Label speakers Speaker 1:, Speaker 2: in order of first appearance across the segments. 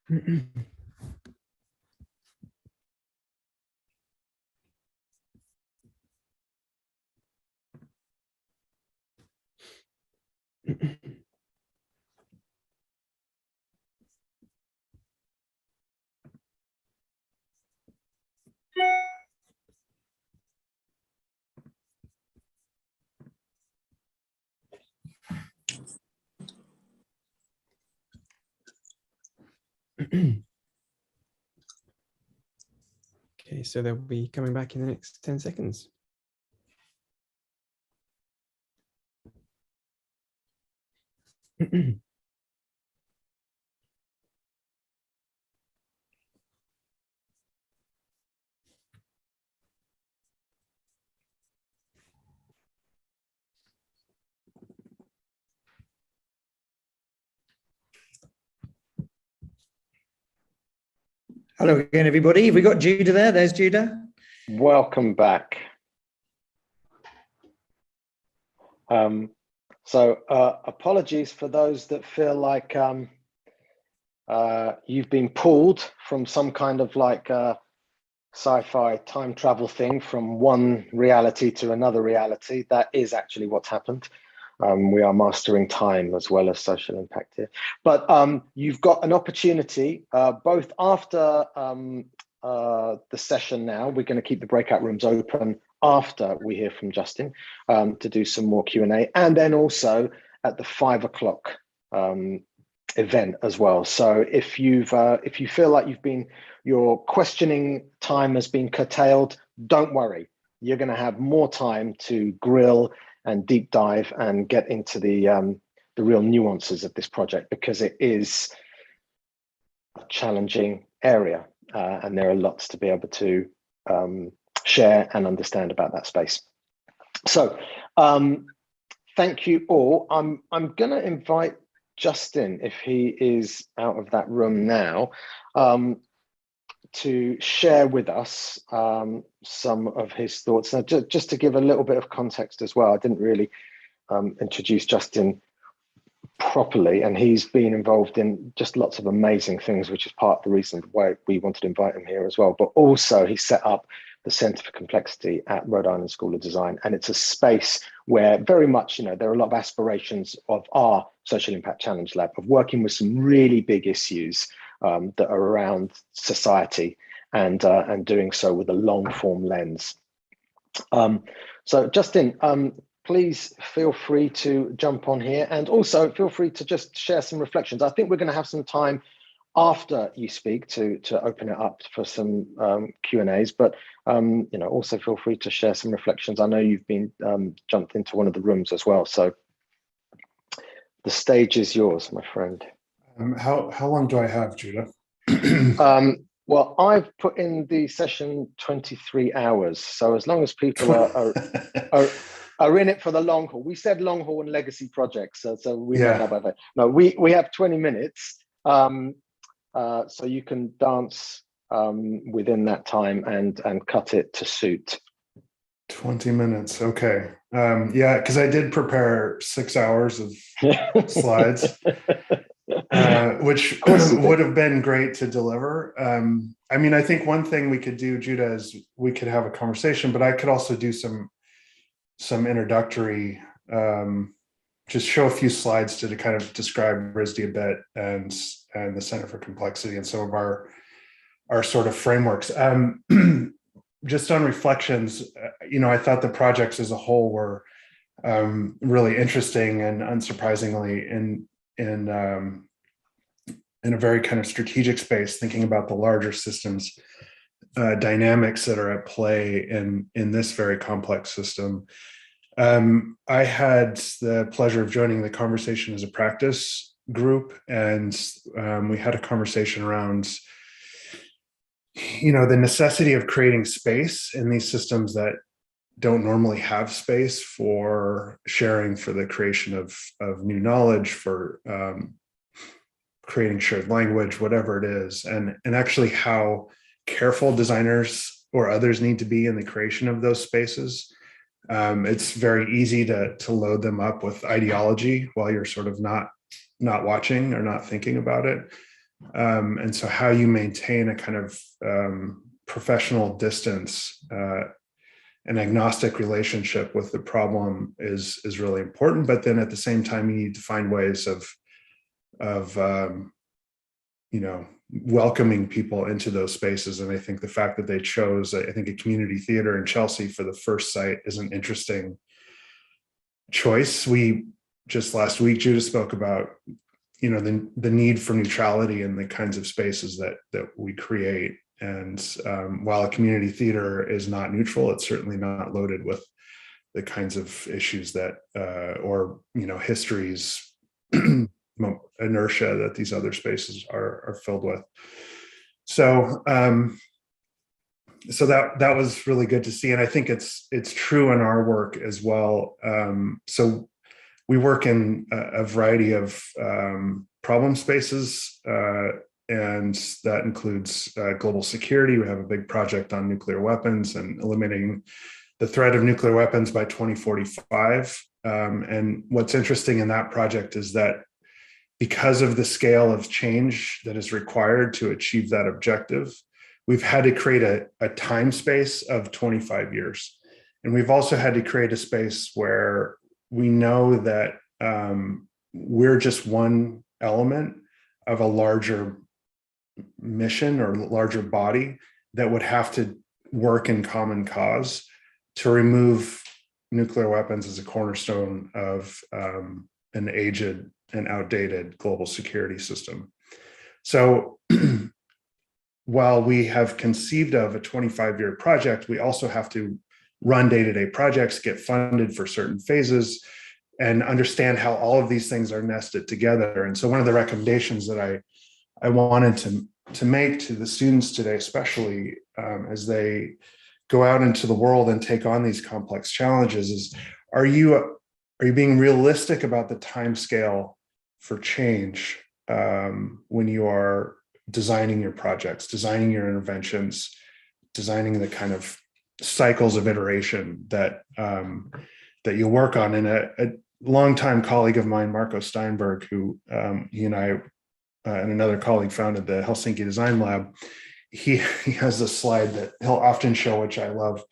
Speaker 1: Okay, so they'll be coming back in the next 10 seconds.
Speaker 2: Hello again, everybody. Have we got Judah there? There's Judah.
Speaker 3: Welcome back. Apologies for those that feel like you've been pulled from some kind of like sci-fi time travel thing from one reality to another reality. That is actually what's happened. We are mastering time as well as social impact here. But you've got an opportunity both after the session now. We're going to keep the breakout rooms open after we hear from Justin to do some more Q&A, and then also at the 5 o'clock event as well. So if you feel like your questioning time has been curtailed, don't worry. You're going to have more time to grill and deep dive and get into the real nuances of this project, because it is a challenging area and there are lots to be able to share and understand about that space. So thank you all. I'm going to invite Justin, if he is out of that room now, to share with us some of his thoughts. Now, just to give a little bit of context as well, I didn't really introduce Justin properly, and he's been involved in just lots of amazing things, which is part of the reason why we wanted to invite him here as well. But also he set up the Center for Complexity at Rhode Island School of Design, and it's a space where very much, there are a lot of aspirations of our Social Impact Challenge Lab of working with some really big issues that are around society, and doing so with a long form lens. So Justin, please feel free to jump on here, and also feel free to just share some reflections. I think we're going to have some time after you speak to open it up for some Q&As, but also feel free to share some reflections. I know you've been jumped into one of the rooms as well, so the stage is yours, my friend.
Speaker 4: How long do I have, Judah?
Speaker 3: Well, I've put in the session 23 hours, so as long as people are in it for the long haul. We said long haul and legacy projects, so we made up by that. No, we have 20 minutes, so you can dance within that time and cut it to suit.
Speaker 4: 20 minutes, okay. Yeah, because I did prepare 6 hours of slides, which would have been great to deliver. I mean, I think one thing we could do, Judah, is we could have a conversation, but I could also do some introductory, just show a few slides to kind of describe RISD a bit and the Center for Complexity and some of our sort of frameworks. Just on reflections, I thought the projects as a whole were really interesting and unsurprisingly in a very kind of strategic space, thinking about the larger systems dynamics that are at play in this very complex system. I had the pleasure of joining the Conversation as a Practice group, and we had a conversation around the necessity of creating space in these systems that don't normally have space for sharing, for the creation of new knowledge, for creating shared language, whatever it is, and actually how careful designers or others need to be in the creation of those spaces. It's very easy to load them up with ideology while you're sort of not watching or not thinking about it. And so how you maintain a kind of professional distance, an agnostic relationship with the problem is really important. But then at the same time, you need to find ways of welcoming people into those spaces. And I think the fact that they chose, I think, a community theater in Chelsea for the first site is an interesting choice. We just last week, Judah spoke about, the need for neutrality in the kinds of spaces that we create. And while a community theater is not neutral, it's certainly not loaded with the kinds of issues that, or histories, inertia that these other spaces are filled with. So that was really good to see, and I think it's true in our work as well. So we work in a variety of problem spaces, and that includes global security. We have a big project on nuclear weapons and eliminating the threat of nuclear weapons by 2045. And what's interesting in that project is that because of the scale of change that is required to achieve that objective, we've had to create a time space of 25 years. And we've also had to create a space where we know that we're just one element of a larger mission or larger body that would have to work in common cause to remove nuclear weapons as a cornerstone of an aged and outdated global security system. So while we have conceived of a 25-year project, we also have to run day-to-day projects, get funded for certain phases, and understand how all of these things are nested together. And so one of the recommendations that I wanted to make to the students today, especially as they go out into the world and take on these complex challenges, is are you being realistic about the time scale for change when you are designing your projects, designing your interventions, designing the kind of cycles of iteration that you work on? And a longtime colleague of mine, Marco Steinberg, who he and I and another colleague founded the Helsinki Design Lab, he has a slide that he'll often show, which I love,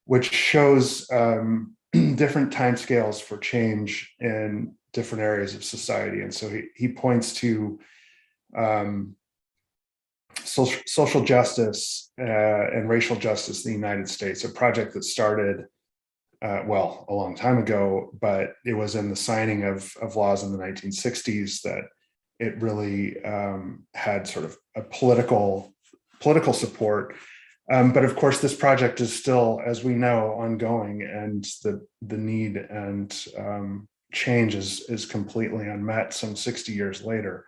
Speaker 4: which shows different timescales for change in different areas of society. And so he points to social justice and racial justice in the United States, a project that started a long time ago, but it was in the signing of laws in the 1960s that it really had sort of a political support. But of course, this project is still, as we know, ongoing, and the need and change is completely unmet some 60 years later.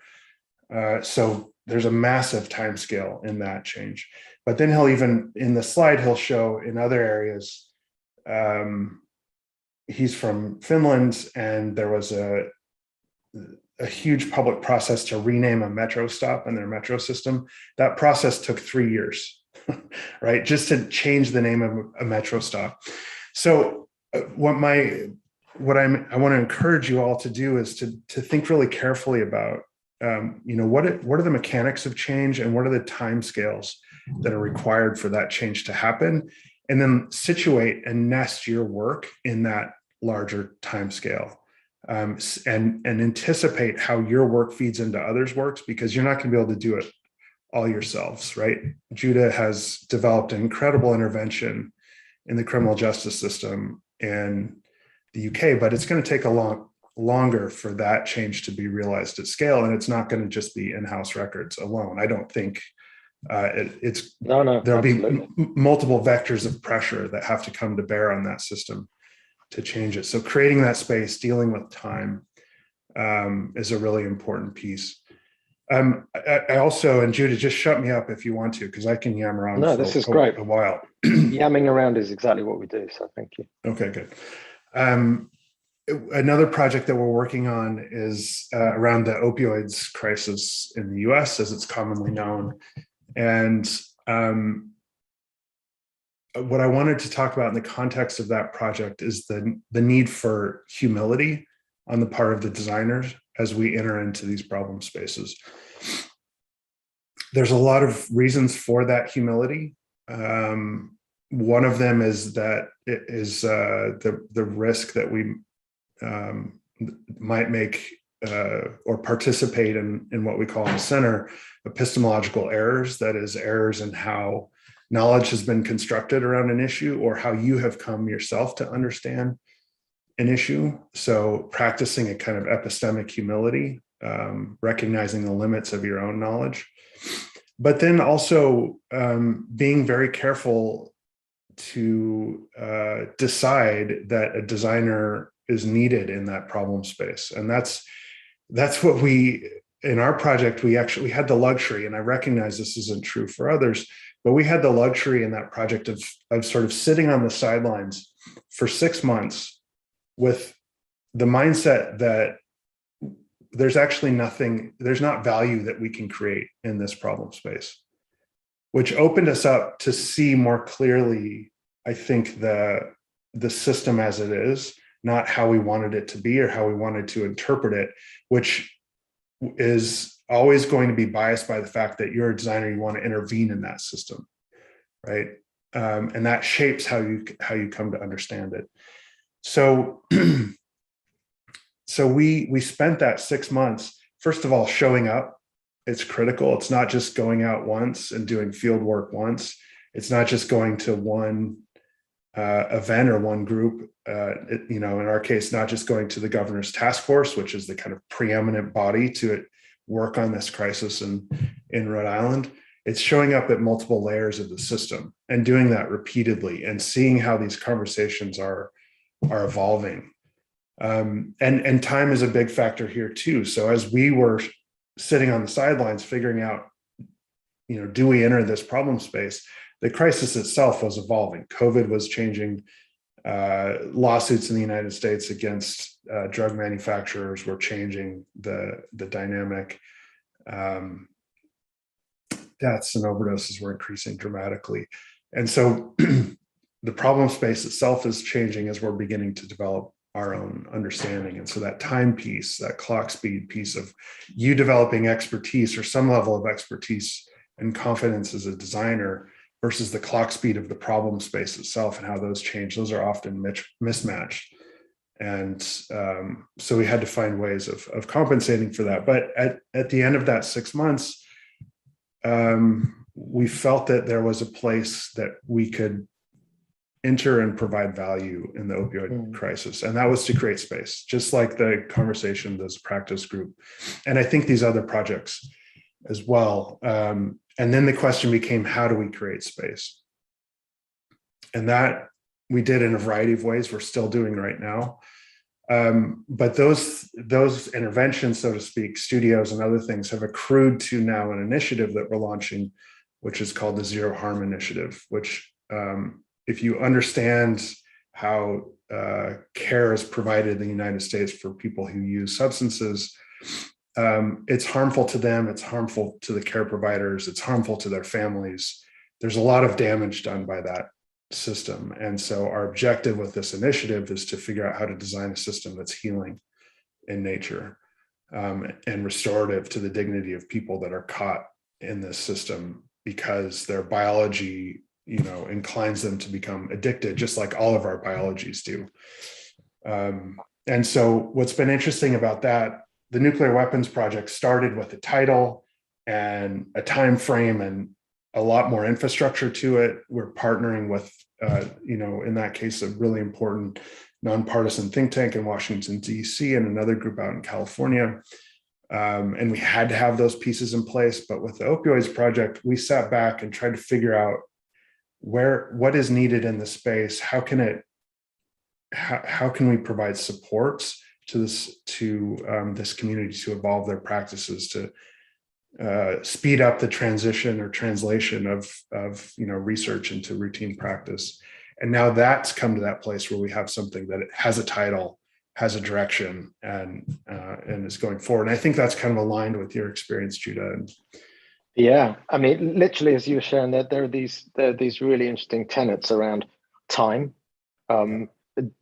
Speaker 4: So there's a massive timescale in that change. But then he'll even, in the slide, he'll show in other areas, he's from Finland, and there was a huge public process to rename a metro stop in their metro system. That process took 3 years, right? Just to change the name of a metro stop. So I want to encourage you all to do is to think really carefully about, what are the mechanics of change and what are the timescales that are required for that change to happen, and then situate and nest your work in that larger timescale. And anticipate how your work feeds into others' works, because you're not going to be able to do it all yourselves, right? Judah has developed an incredible intervention in the criminal justice system in the UK, but it's going to take longer for that change to be realized at scale, and it's not going to just be in-house records alone. I don't think there'll be multiple vectors of pressure that have to come to bear on that system to change it. So creating that space, dealing with time, is a really important piece. I also, and Judah, just shut me up if you want to, because I can yammer on
Speaker 3: this is great.
Speaker 4: A while.
Speaker 3: Yamming around is exactly what we do, so thank you.
Speaker 4: Okay, good. Another project that we're working on is around the opioids crisis in the US, as it's commonly known. And what I wanted to talk about in the context of that project is the need for humility on the part of the designers as we enter into these problem spaces. there's a lot of reasons for that humility. One of them is that it is the risk that we might make or participate in what we call in the center epistemological errors, that is, errors in how knowledge has been constructed around an issue or how you have come yourself to understand an issue. So practicing a kind of epistemic humility, recognizing the limits of your own knowledge, but then also being very careful to decide that a designer is needed in that problem space. And that's what we, in our project, we had the luxury, and I recognize this isn't true for others, but we had the luxury in that project of sort of sitting on the sidelines for 6 months with the mindset that there's actually nothing, there's not value that we can create in this problem space, which opened us up to see more clearly, I think, the system as it is, not how we wanted it to be or how we wanted to interpret it, which is always going to be biased by the fact that you're a designer, you want to intervene in that system, right? And that shapes how you come to understand it. So, we spent that 6 months, first of all, showing up. It's critical. It's not just going out once and doing field work once. It's not just going to one event or one group. In our case, not just going to the governor's task force, which is the kind of preeminent body to work on this crisis in Rhode Island. It's showing up at multiple layers of the system and doing that repeatedly and seeing how these conversations are evolving. And time is a big factor here too. So as we were sitting on the sidelines figuring out, do we enter this problem space? The crisis itself was evolving. COVID was changing. Lawsuits in the United States against drug manufacturers were changing the dynamic. Deaths and overdoses were increasing dramatically. And so the problem space itself is changing as we're beginning to develop our own understanding. And so that time piece, that clock speed piece of you developing expertise or some level of expertise and confidence as a designer versus the clock speed of the problem space itself and how those change, those are often mismatched. And so we had to find ways of compensating for that. But at the end of that 6 months, we felt that there was a place that we could enter and provide value in the opioid crisis. And that was to create space, just like the conversation, this practice group. And I think these other projects as well. And then the question became, how do we create space? And that we did in a variety of ways. We're still doing right now. But those interventions, so to speak, studios and other things have accrued to now an initiative that we're launching, which is called the Zero Harm Initiative, which if you understand how care is provided in the United States for people who use substances, it's harmful to them, it's harmful to the care providers, it's harmful to their families. There's a lot of damage done by that system. And so our objective with this initiative is to figure out how to design a system that's healing in nature and restorative to the dignity of people that are caught in this system because their biology, inclines them to become addicted, just like all of our biologies do. And so what's been interesting about that, the Nuclear Weapons Project started with a title and a time frame and a lot more infrastructure to it. We're partnering with, in that case, a really important nonpartisan think tank in Washington, D.C. and another group out in California. And we had to have those pieces in place. But with the Opioids Project, we sat back and tried to figure out what is needed in the space. How can we provide supports to this community to evolve their practices, to speed up the transition or translation of research into routine practice. And now that's come to that place where we have something that has a title, has a direction, and is going forward. And I think that's kind of aligned with your experience, Judah.
Speaker 3: Yeah, I mean, literally, as you were sharing, there are these really interesting tenets around time,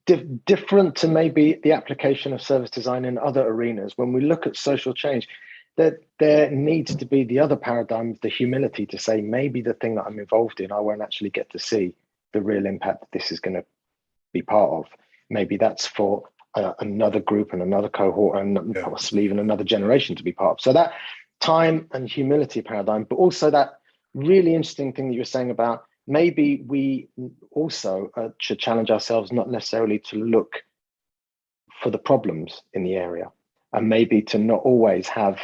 Speaker 3: different to maybe the application of service design in other arenas. When we look at social change, there needs to be the other paradigm, the humility to say, maybe the thing that I'm involved in, I won't actually get to see the real impact that this is going to be part of. Maybe that's for another group and another cohort and possibly even another generation to be part of. So that time and humility paradigm, but also that really interesting thing that you're saying about maybe we also should challenge ourselves not necessarily to look for the problems in the area, and maybe to not always have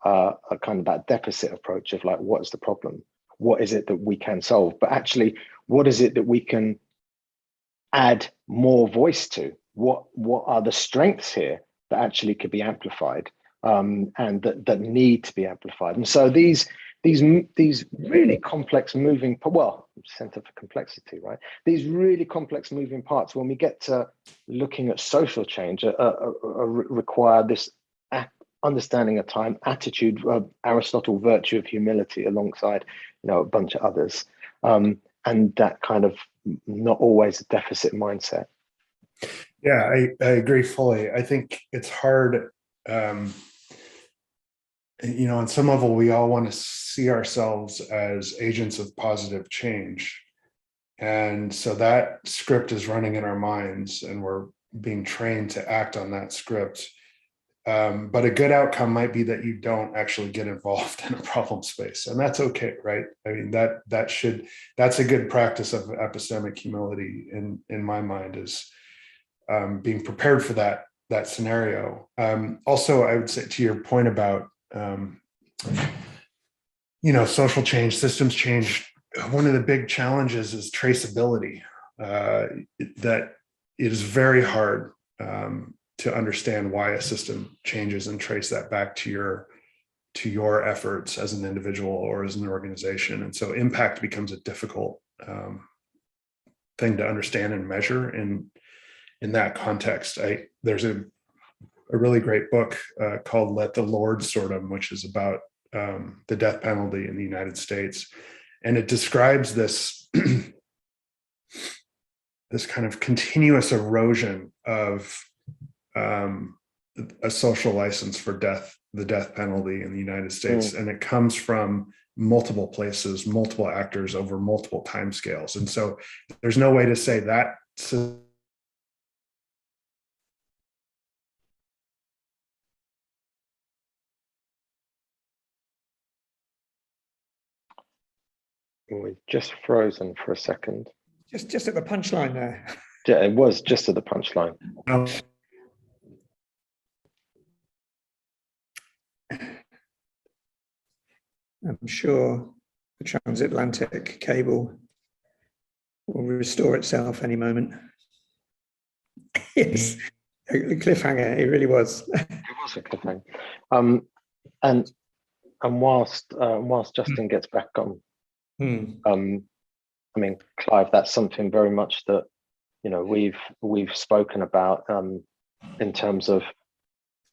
Speaker 3: a kind of that deficit approach of like, what's the problem? What is it that we can solve? But actually, what is it that we can add more voice to? What are the strengths here that actually could be amplified, and that need to be amplified? And so these really complex moving, well, center for complexity, right? These really complex moving parts, when we get to looking at social change, require this understanding of time, attitude, Aristotle virtue of humility, alongside a bunch of others, and that kind of not always a deficit mindset.
Speaker 4: Yeah, I agree fully. I think it's hard. On some level, we all want to see ourselves as agents of positive change. And so that script is running in our minds, and we're being trained to act on that script. But a good outcome might be that you don't actually get involved in a problem space, and that's okay, right? I mean, that's a good practice of epistemic humility in my mind, is being prepared for that scenario. Also, I would say, to your point about social change, systems change, one of the big challenges is traceability. That it is very hard to understand why a system changes and trace that back to your efforts as an individual or as an organization. And so impact becomes a difficult thing to understand and measure in that context. There's a really great book called Let the Lord Sort 'Em, which is about the death penalty in the United States. And it describes this this kind of continuous erosion of a social license for the death penalty in the United States. And it comes from multiple places, multiple actors over multiple timescales. And so there's no way to say that.
Speaker 3: We're just frozen for a second.
Speaker 2: Just at the punchline there.
Speaker 3: Yeah, it was just at the punchline.
Speaker 2: I'm sure the transatlantic cable will restore itself any moment. Yes, a cliffhanger. It really was.
Speaker 3: It was a cliffhanger. And whilst Justin gets back on, I mean, Clive, that's something very much that we've spoken about in terms of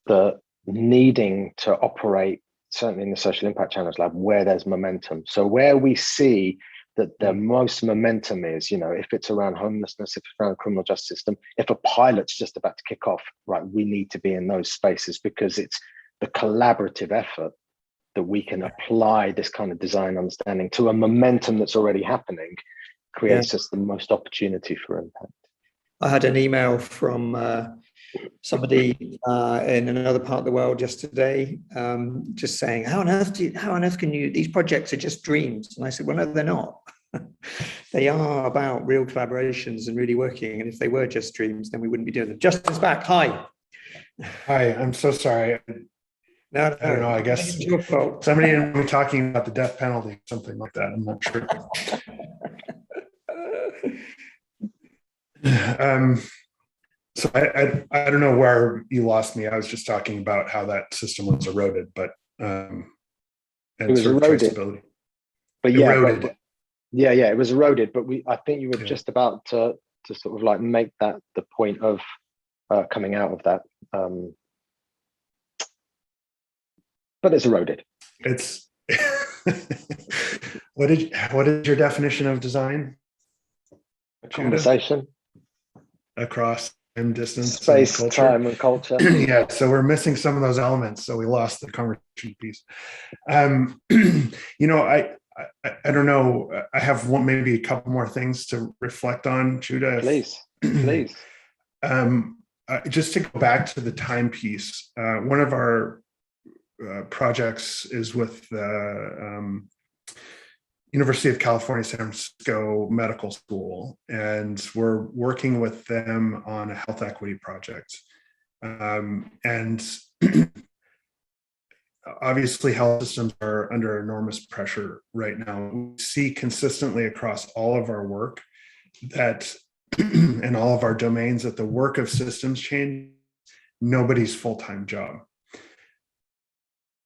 Speaker 3: the needing to operate, certainly in the social impact challenge lab, where there's momentum. So where we see that the most momentum is, if it's around homelessness, if it's around the criminal justice system, if a pilot's just about to kick off, right, we need to be in those spaces, because it's the collaborative effort that we can apply this kind of design understanding to a momentum that's already happening, creates us the most opportunity for impact.
Speaker 2: I had an email from somebody in another part of the world yesterday, just saying, how on earth can you, these projects are just dreams. And I said, well, no, they're not. They are about real collaborations and really working. And if they were just dreams, then we wouldn't be doing them. Justin's back. Hi.
Speaker 4: Hi, I'm so sorry.
Speaker 2: No,
Speaker 4: I don't know. I guess
Speaker 2: it's your fault.
Speaker 4: Somebody ended up talking about the death penalty, something like that. I'm not sure. So I don't know where you lost me. I was just talking about how that system was eroded, but and
Speaker 3: it was eroded. But
Speaker 4: eroded.
Speaker 3: It was eroded. But I think you were just about to sort of like make that the point of coming out of that. But it's eroded.
Speaker 4: It's what is your definition of design?
Speaker 3: A conversation
Speaker 4: across and distance,
Speaker 3: Space,
Speaker 4: and culture.
Speaker 3: time, and culture.
Speaker 4: Yeah, so we're missing some of those elements. So we lost the conversation piece. You know, I don't know. I have maybe a couple more things to reflect on, Judah.
Speaker 3: Please, please.
Speaker 4: Just to go back to the time piece, one of our projects is with the University of California, San Francisco Medical School, and we're working with them on a health equity project. And obviously health systems are under enormous pressure right now. We see consistently across all of our work that in all of our domains that the work of systems change, nobody's full-time job.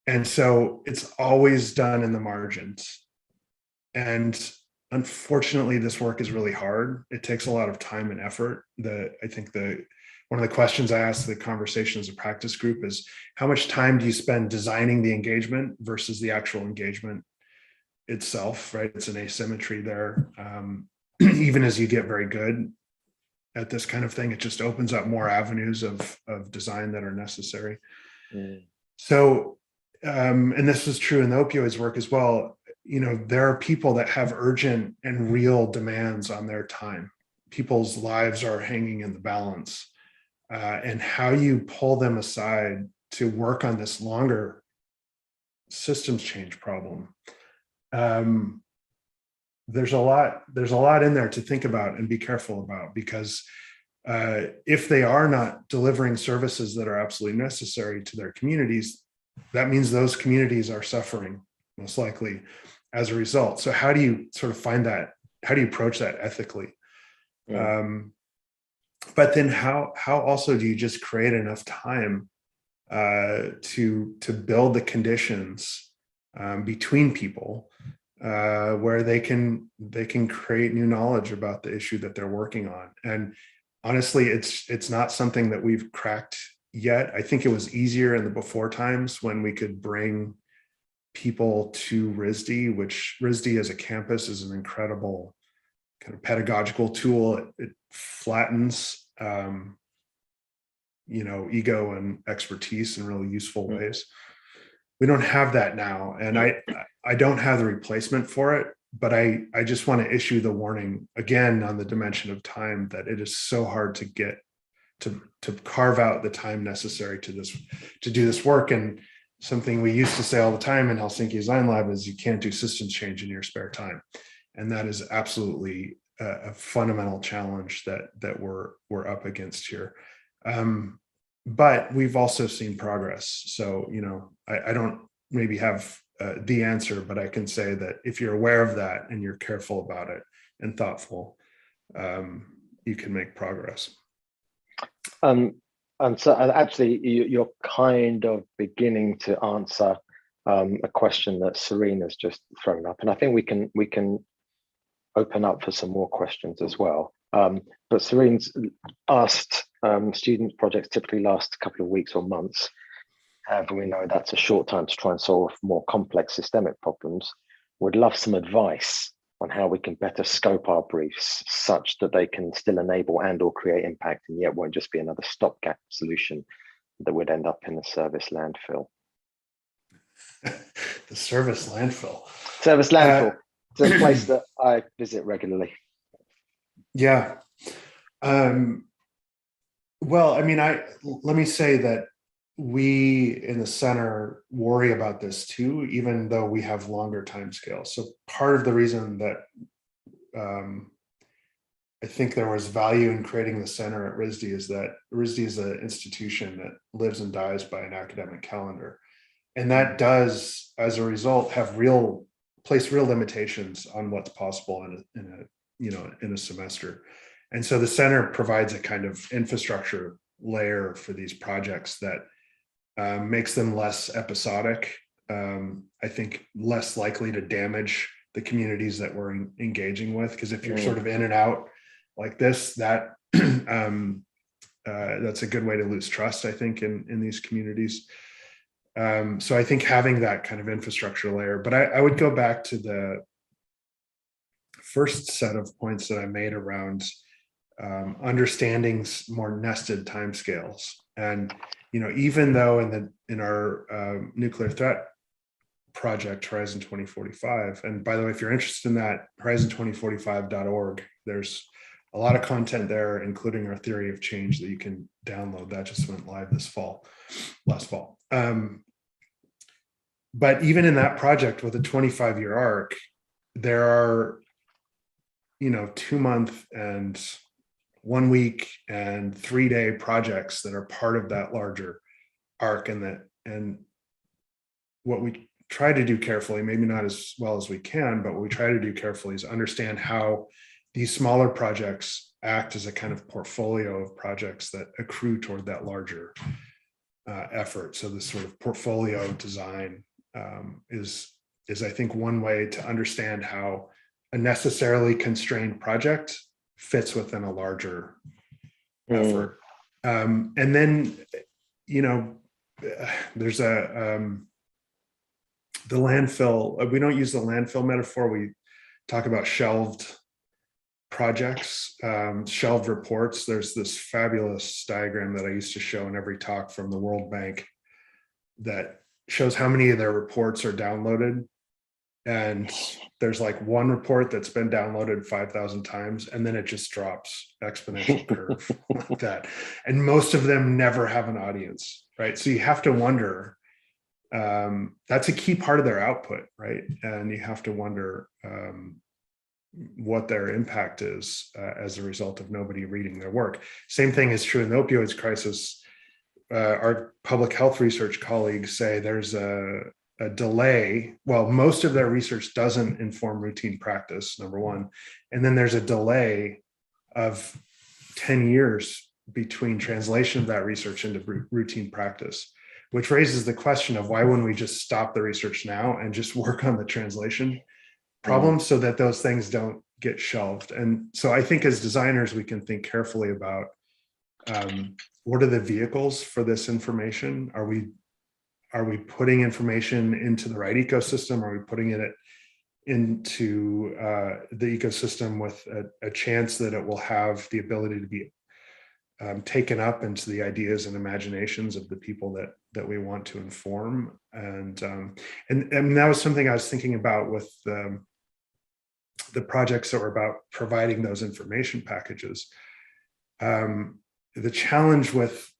Speaker 4: And so it's always done in the margins. And unfortunately, this work is really hard. It takes a lot of time and effort. I think one of the questions I asked the conversation as a practice group is, how much time do you spend designing the engagement versus the actual engagement itself, right? It's an asymmetry there. Even as you get very good at this kind of thing, it just opens up more avenues of design that are necessary. So, and this was true in the opioids work as well. You know, there are people that have urgent and real demands on their time. People's lives are hanging in the balance. And how you pull them aside to work on this longer systems change problem. There's a lot in there to think about and be careful about, because if they are not delivering services that are absolutely necessary to their communities, that means those communities are suffering most likely as a result. So how do you sort of find that? How do you approach that ethically? But then how also do you just create enough time to build the conditions between people where they can create new knowledge about the issue that they're working on? And honestly, it's not something that we've cracked yet. I think it was easier in the before times when we could bring people to RISD, which RISD as a campus is an incredible kind of pedagogical tool. It flattens, ego and expertise in really useful ways. We don't have that now, and I don't have the replacement for it. But I just want to issue the warning again on the dimension of time that it is so hard to get to carve out the time necessary to do this work. And something we used to say all the time in Helsinki Design Lab is you can't do systems change in your spare time. And that is absolutely a fundamental challenge that we're up against here. But we've also seen progress. So, I don't maybe have the answer, but I can say that if you're aware of that and you're careful about it and thoughtful, you can make progress.
Speaker 3: And so actually, you're kind of beginning to answer a question that Serene has just thrown up, and I think we can open up for some more questions as well. But Serene's asked, student projects typically last a couple of weeks or months. However, we know that's a short time to try and solve more complex systemic problems. Would love some advice on how we can better scope our briefs such that they can still enable and or create impact, and yet won't just be another stopgap solution that would end up in a service landfill.
Speaker 4: The service landfill.
Speaker 3: Service landfill. It's a place that I visit regularly.
Speaker 4: Yeah. Well, I mean, let me say that we in the center worry about this too, even though we have longer timescales. So part of the reason that I think there was value in creating the center at RISD is that RISD is an institution that lives and dies by an academic calendar. And that does, as a result, place real limitations on what's possible in a semester. And so the center provides a kind of infrastructure layer for these projects that makes them less episodic, I think less likely to damage the communities that we're engaging with. Because if you're sort of in and out like this, that's a good way to lose trust, I think, in these communities. So I think having that kind of infrastructure layer, but I would go back to the first set of points that I made around understanding more nested timescales. And even though in our nuclear threat project, Horizon 2045, and by the way, if you're interested in that, horizon2045.org, there's a lot of content there, including our theory of change that you can download. That just went live last fall. But even in that project with a 25-year arc, there are 2-month and 1 week and 3-day projects that are part of that larger arc. And what we try to do carefully, maybe not as well as we can, but what we try to do carefully is understand how these smaller projects act as a kind of portfolio of projects that accrue toward that larger effort. So this sort of portfolio design is I think one way to understand how a necessarily constrained project fits within a larger effort. And then, there's the landfill. We don't use the landfill metaphor. We talk about shelved projects, shelved reports. There's this fabulous diagram that I used to show in every talk from the World Bank that shows how many of their reports are downloaded. And there's like one report that's been downloaded 5,000 times, and then it just drops exponential curve like that. And most of them never have an audience, right? So you have to wonder, that's a key part of their output, right? And you have to wonder what their impact is as a result of nobody reading their work. Same thing is true in the opioids crisis. Our public health research colleagues say there's a delay. Well, most of their research doesn't inform routine practice, number one. And then there's a delay of 10 years between translation of that research into routine practice, which raises the question of why wouldn't we just stop the research now and just work on the translation problem so that those things don't get shelved. And so I think as designers, we can think carefully about what are the vehicles for this information? Are we putting information into the right ecosystem? Are we putting it into the ecosystem with a chance that it will have the ability to be taken up into the ideas and imaginations of the people that we want to inform? And that was something I was thinking about with the projects that were about providing those information packages. The challenge with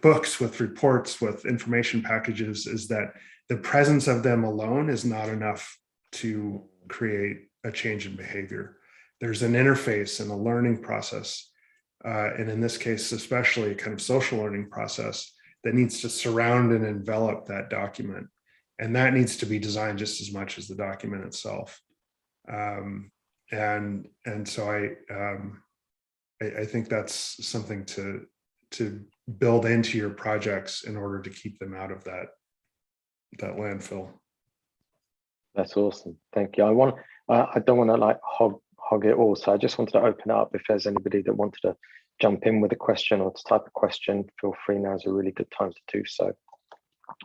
Speaker 4: books, with reports, with information packages is that the presence of them alone is not enough to create a change in behavior. There's an interface and a learning process, and in this case, especially a kind of social learning process that needs to surround and envelop that document. And that needs to be designed just as much as the document itself. And so I think that's something to build into your projects in order to keep them out of that landfill.
Speaker 3: That's awesome. Thank you. I don't want to like hog it all. So I just wanted to open up if there's anybody that wanted to jump in with a question or to type a question, feel free. Now is a really good time to do so.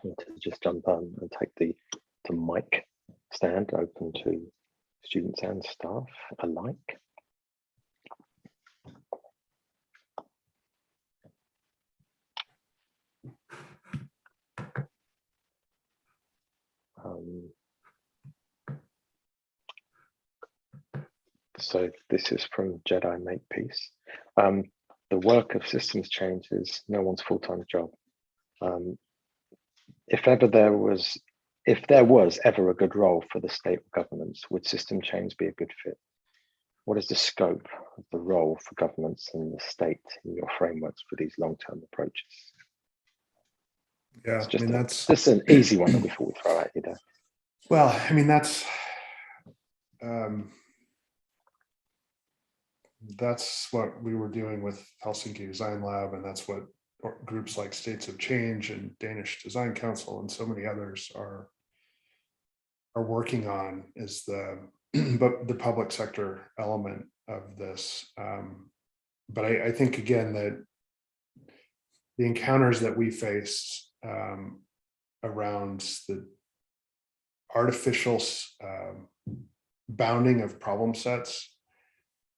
Speaker 3: To just jump on and take the mic stand open to students and staff alike. So this is from Jedi Makepeace. The work of systems change is no one's full-time job. If there was ever a good role for the state or governments, would system change be a good fit? What is the scope of the role for governments and the state in your frameworks for these long-term approaches?
Speaker 2: Yeah,
Speaker 3: I mean, that's just an easy one that we thought we'd throw at you there.
Speaker 4: Well, I mean, that's what we were doing with Helsinki Design Lab, and that's what groups like States of Change and Danish Design Council and so many others are working on, is the public sector element of this. But I think again that the encounters that we faced around the artificial bounding of problem sets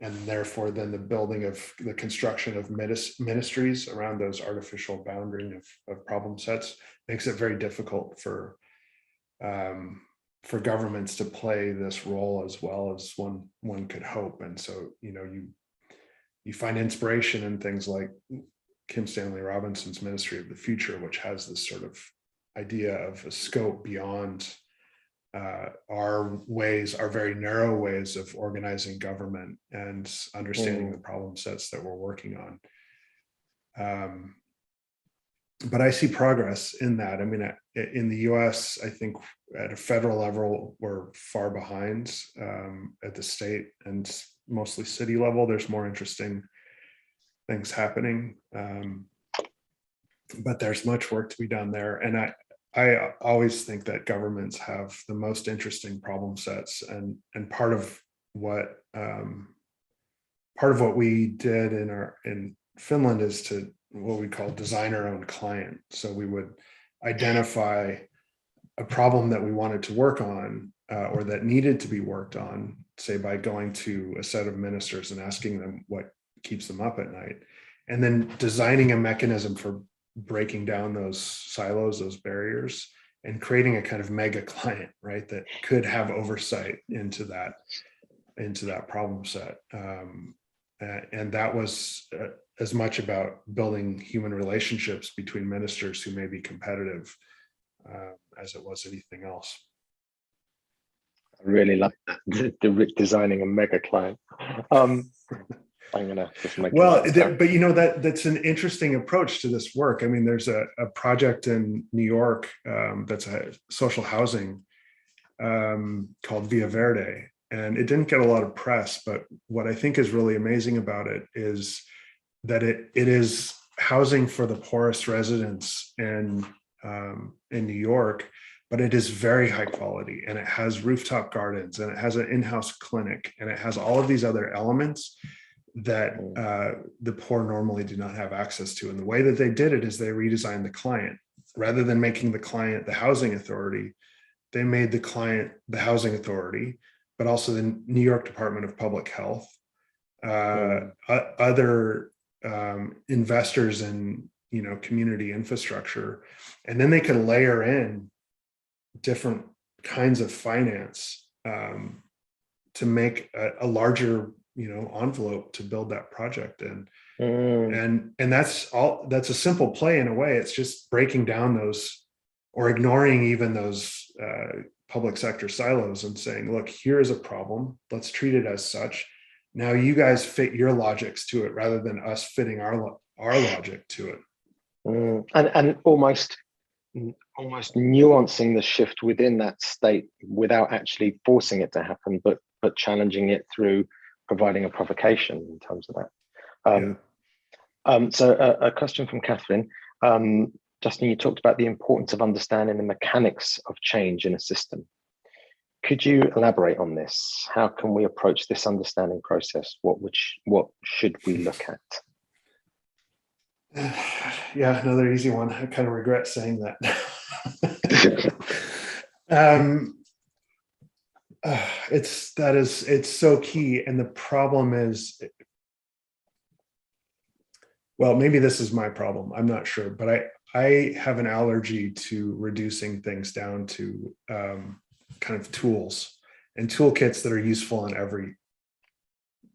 Speaker 4: and therefore then the building of the construction of ministries around those artificial boundary of problem sets makes it very difficult for governments to play this role as well as one could hope. And so, you find inspiration in things like Kim Stanley Robinson's Ministry of the Future, which has this sort of idea of a scope beyond our very narrow ways of organizing government and understanding the problem sets that we're working on. But I see progress in that. I mean, in the US, I think at a federal level, we're far behind. At the state and mostly city level, there's more interesting things happening. But there's much work to be done there. And I always think that governments have the most interesting problem sets, and part of what we did in Finland is to what we call design our own client. So we would identify a problem that we wanted to work on or that needed to be worked on, say by going to a set of ministers and asking them what keeps them up at night, and then designing a mechanism for breaking down those silos, those barriers, and creating a kind of mega client, right, that could have oversight into that problem set. And that was as much about building human relationships between ministers who may be competitive as it was anything else.
Speaker 3: I really like that, designing a mega client. I'm gonna just make
Speaker 4: but that's an interesting approach to this work. I mean, there's a project in New York that's a social housing called Via Verde, and it didn't get a lot of press, but what I think is really amazing about it is that it is housing for the poorest residents in New York, but it is very high quality, and it has rooftop gardens, and it has an in-house clinic, and it has all of these other elements that the poor normally do not have access to. And the way that they did it is they redesigned the client. Rather than making the client the housing authority, they made the client the housing authority, but also the New York Department of Public Health, other investors in community infrastructure, and then they could layer in different kinds of finance to make a larger envelope to build that project in. And that's a simple play in a way. It's just breaking down those, or ignoring even those public sector silos, and saying, look, here's a problem, let's treat it as such. Now you guys fit your logics to it rather than us fitting our logic to it.
Speaker 3: And almost nuancing the shift within that state without actually forcing it to happen, but challenging it through providing a provocation in terms of that. So a question from Catherine. Justin, you talked about the importance of understanding the mechanics of change in a system. Could you elaborate on this? How can we approach this understanding process? What should we look at?
Speaker 4: Yeah, another easy one. I kind of regret saying that. It's so key. And the problem is, well, maybe this is my problem, I'm not sure, but I have an allergy to reducing things down to kind of tools and toolkits that are useful in every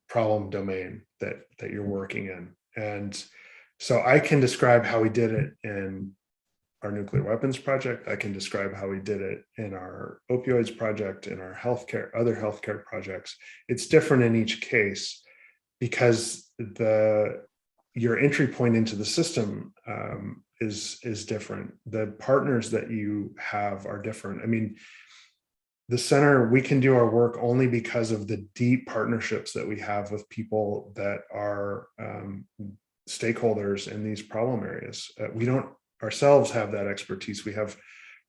Speaker 4: problem domain that you're working in. And so I can describe how we did it in our nuclear weapons project. I can describe how we did it in our opioids project, in our other healthcare projects. It's different in each case because your entry point into the system is different. The partners that you have are different. I mean, the center, we can do our work only because of the deep partnerships that we have with people that are stakeholders in these problem areas. We don't ourselves have that expertise. We have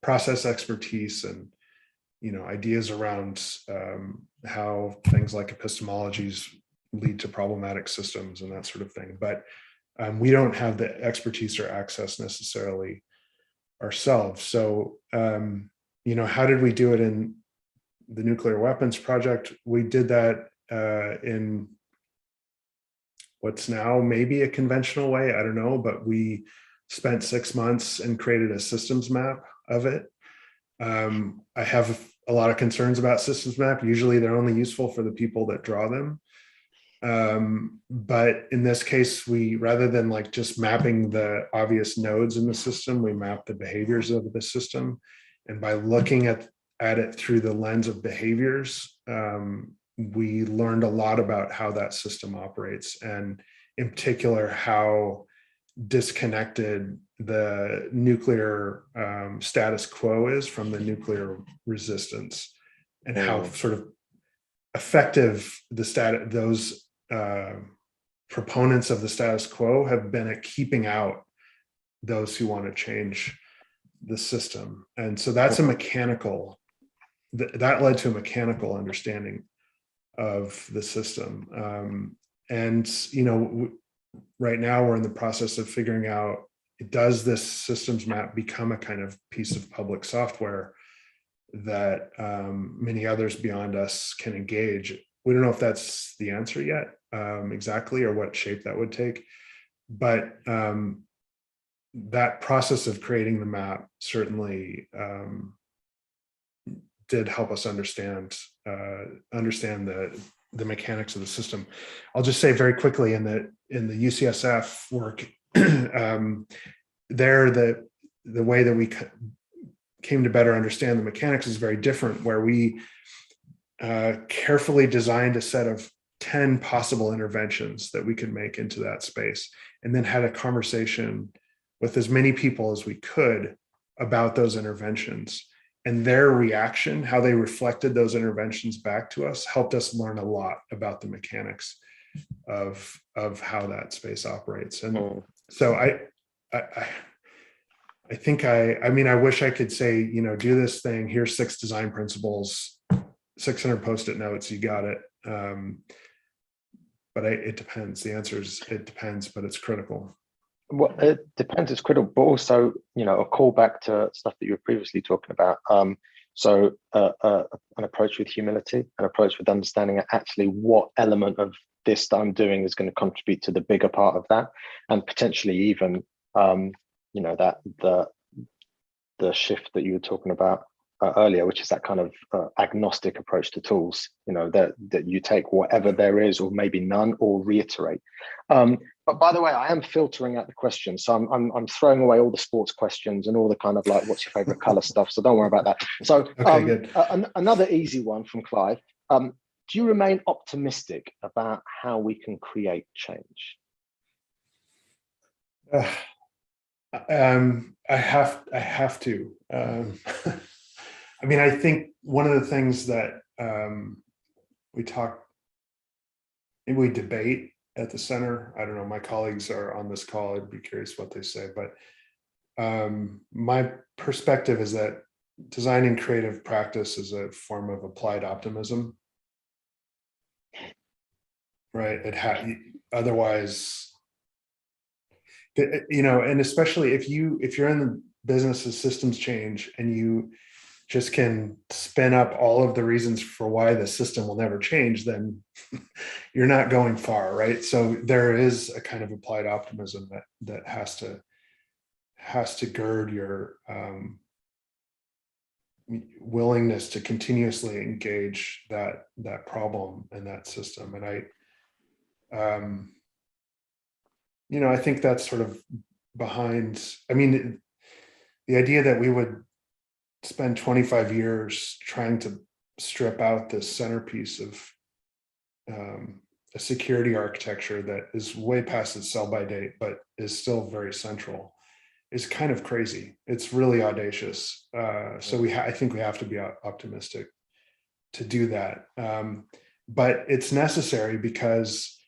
Speaker 4: process expertise and ideas around how things like epistemologies lead to problematic systems and that sort of thing. But we don't have the expertise or access necessarily ourselves. So, how did we do it in the nuclear weapons project? We did that in what's now maybe a conventional way, I don't know, but we spent 6 months and created a systems map of it. I have a lot of concerns about systems map. Usually they're only useful for the people that draw them. But in this case, we, rather than like just mapping the obvious nodes in the system, we map the behaviors of the system. And by looking at it through the lens of behaviors, we learned a lot about how that system operates, and in particular, how disconnected the nuclear status quo is from the nuclear resistance, and how sort of effective those proponents of the status quo have been at keeping out those who want to change the system. And so that's a mechanical, that led to a mechanical understanding of the system. And, you know, right now we're in the process of figuring out, does this systems map become a kind of piece of public software that many others beyond us can engage? We don't know if that's the answer yet, exactly, or what shape that would take. But that process of creating the map certainly did help us understand the mechanics of the system. I'll just say very quickly, in the UCSF work, there the way that we came to better understand the mechanics is very different, where we carefully designed a set of 10 possible interventions that we could make into that space, and then had a conversation with as many people as we could about those interventions. And their reaction, how they reflected those interventions back to us, helped us learn a lot about the mechanics of how that space operates. And so I think I mean, I wish I could say, you know, do this thing, here's 6 design principles, 600 Post-it notes, you got it. But it depends. The answer is it depends, but it's critical.
Speaker 3: Well, it depends. It's critical, but also, you know, a callback to stuff that you were previously talking about. So an approach with humility, an approach with understanding actually what element of this that I'm doing is going to contribute to the bigger part of that, and potentially even, you know, that the shift that you were talking about earlier, which is that kind of agnostic approach to tools, you know, that you take whatever there is, or maybe none, or reiterate. But by the way, I am filtering out the questions, so I'm throwing away all the sports questions and all the kind of like, what's your favorite color stuff, so don't worry about that. So
Speaker 4: okay, good.
Speaker 3: Another easy one from Clive. Do you remain optimistic about how we can create change?
Speaker 4: I have to. I mean, I think one of the things that we debate at the center, I don't know, my colleagues are on this call, I'd be curious what they say, but my perspective is that design and creative practice is a form of applied optimism, right? Otherwise, you know, and especially if you're in the business of systems change, and you just can spin up all of the reasons for why the system will never change, then you're not going far, right? So there is a kind of applied optimism that has to gird your willingness to continuously engage that problem and that system. And you know, I think that's sort of behind, I mean, the idea that we would spend 25 years trying to strip out this centerpiece of a security architecture that is way past its sell-by date, but is still very central, is kind of crazy. It's really audacious. So I think we have to be optimistic to do that. But it's necessary, because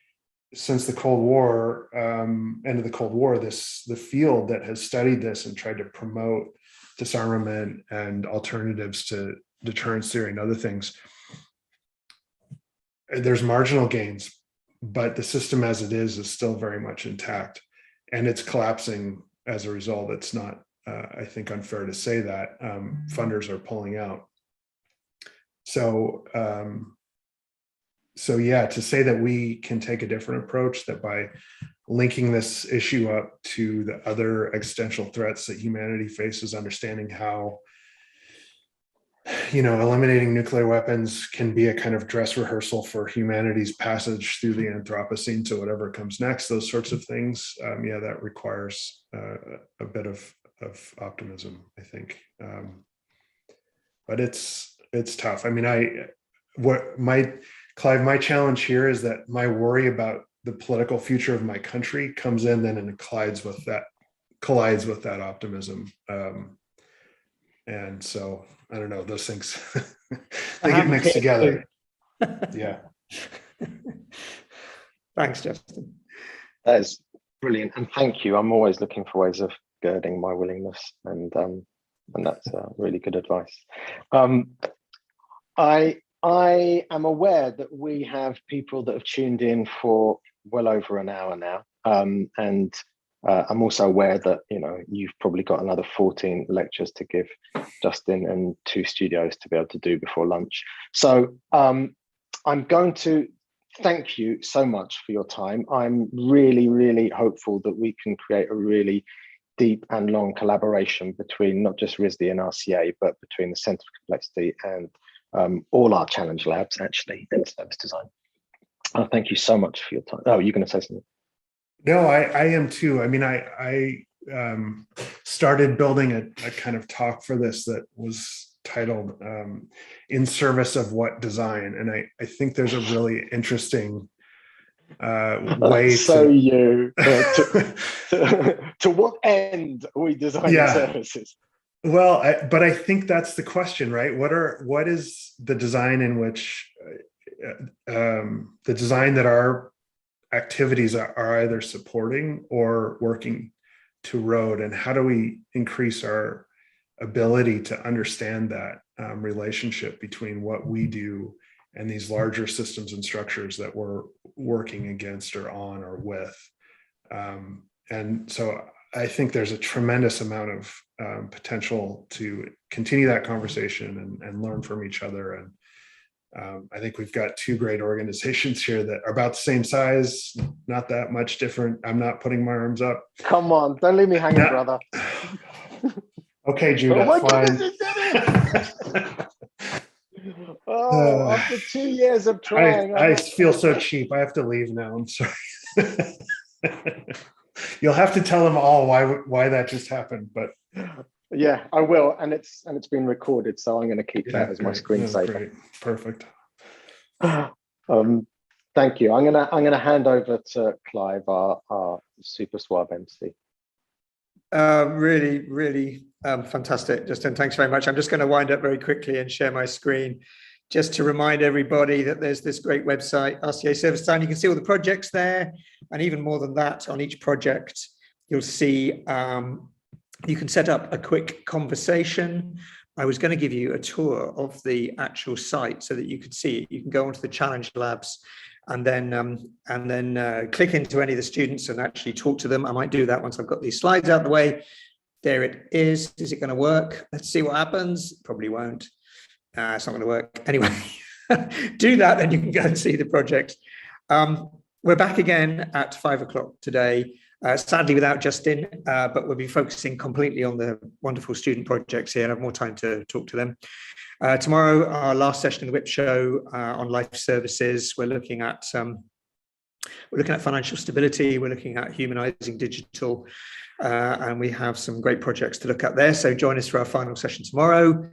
Speaker 4: since the Cold War, end of the Cold War, the field that has studied this and tried to promote disarmament and alternatives to deterrence theory and other things, there's marginal gains, but the system as it is still very much intact, and it's collapsing as a result. It's not, I think, unfair to say that. Funders are pulling out. So so yeah, to say that we can take a different approach, that by linking this issue up to the other existential threats that humanity faces, understanding how, eliminating nuclear weapons can be a kind of dress rehearsal for humanity's passage through the Anthropocene to whatever comes next, those sorts of things. That requires a bit of optimism, I think. But it's tough. I mean, Clive, my challenge here is that my worry about the political future of my country comes in then and collides with that optimism. And so I don't know, those things they get mixed together. Yeah.
Speaker 2: Thanks, Justin.
Speaker 3: That is brilliant, and thank you. I'm always looking for ways of girding my willingness, and that's really good advice. I am aware that we have people that have tuned in for well over an hour now, and I'm also aware that you've probably got another 14 lectures to give Justin and 2 studios to be able to do before lunch. So I'm going to thank you so much for your time. I'm really, really hopeful that we can create a really deep and long collaboration between not just RISD and RCA, but between the Centre for Complexity and all our challenge labs, actually, in service design. Thank you so much for your time. Oh, you're going to say something?
Speaker 4: No, I am too. I mean, I started building a kind of talk for this that was titled "In Service of What Design," and I think there's a really interesting way
Speaker 3: to what end are we designing services?
Speaker 4: Well, but I think that's the question, right? What is the design in which the design that our activities are either supporting or working to road, and how do we increase our ability to understand that relationship between what we do and these larger systems and structures that we're working against or on or with. And so I think there's a tremendous amount of potential to continue that conversation and learn from each other. And I think we've got 2 great organizations here that are about the same size, not that much different. I'm not putting my arms up.
Speaker 3: Come on, don't leave me hanging, brother.
Speaker 4: Okay, Judah,
Speaker 3: oh my
Speaker 4: fine.
Speaker 3: Goodness, you did it! After 2 years of trying.
Speaker 4: I feel so cheap. I have to leave now. I'm sorry. You'll have to tell them all why that just happened, but
Speaker 3: yeah, I will, and it's been recorded, so I'm going to keep that as my screensaver.
Speaker 4: Great. Perfect.
Speaker 3: Thank you. I'm gonna hand over to Clive, our super suave MC.
Speaker 2: Really, really fantastic, Justin. Thanks very much. I'm just going to wind up very quickly and share my screen just to remind everybody that there's this great website, RCA Service Design. You can see all the projects there, and even more than that, on each project, you'll see you can set up a quick conversation. I was going to give you a tour of the actual site so that you could see it. You can go onto the challenge labs and then click into any of the students and actually talk to them. I might do that once I've got these slides out of the way. There it is. Is it going to work? Let's see what happens. Probably won't. It's not going to work. Anyway, do that, then you can go and see the project. We're back again at 5 o'clock today. Sadly without Justin, but we'll be focusing completely on the wonderful student projects here and have more time to talk to them. Tomorrow, our last session in the WIP show on life services, we're looking at financial stability, we're looking at humanizing digital, and we have some great projects to look at there. So join us for our final session tomorrow.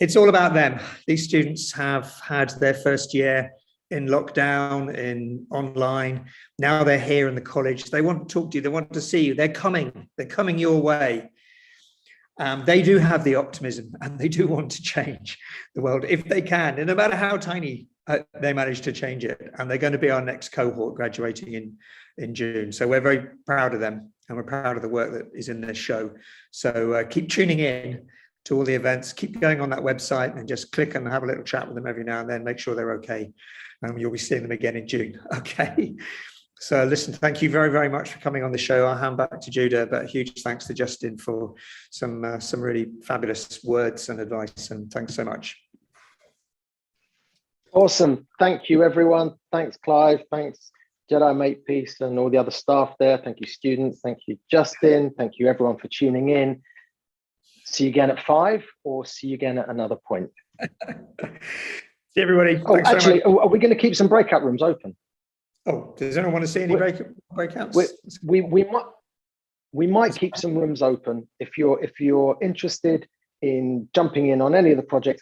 Speaker 2: It's all about them. These students have had their first year in lockdown, in online. Now they're here in the college. They want to talk to you. They want to see you. They're coming your way. They do have the optimism and they do want to change the world if they can, and no matter how tiny they manage to change it. And they're going to be our next cohort graduating in June. So we're very proud of them and we're proud of the work that is in this show. So keep tuning in to all the events, keep going on that website and just click and have a little chat with them every now and then, make sure they're okay. And you'll be seeing them again in June. Okay. So listen, thank you very, very much for coming on the show. I'll hand back to Judah, but a huge thanks to Justin for some really fabulous words and advice. And thanks so much.
Speaker 3: Awesome. Thank you, everyone. Thanks, Clive. Thanks, Jedi Makepeace and all the other staff there. Thank you, students. Thank you, Justin. Thank you, everyone, for tuning in. See you again at 5 or see you again at another point.
Speaker 2: See everybody.
Speaker 3: Oh,
Speaker 2: Thanks so
Speaker 3: actually,
Speaker 2: much.
Speaker 3: are we going to keep some breakout rooms open?
Speaker 2: Oh, does anyone want to see any breakouts?
Speaker 3: We might keep some rooms open if you're interested in jumping in on any of the projects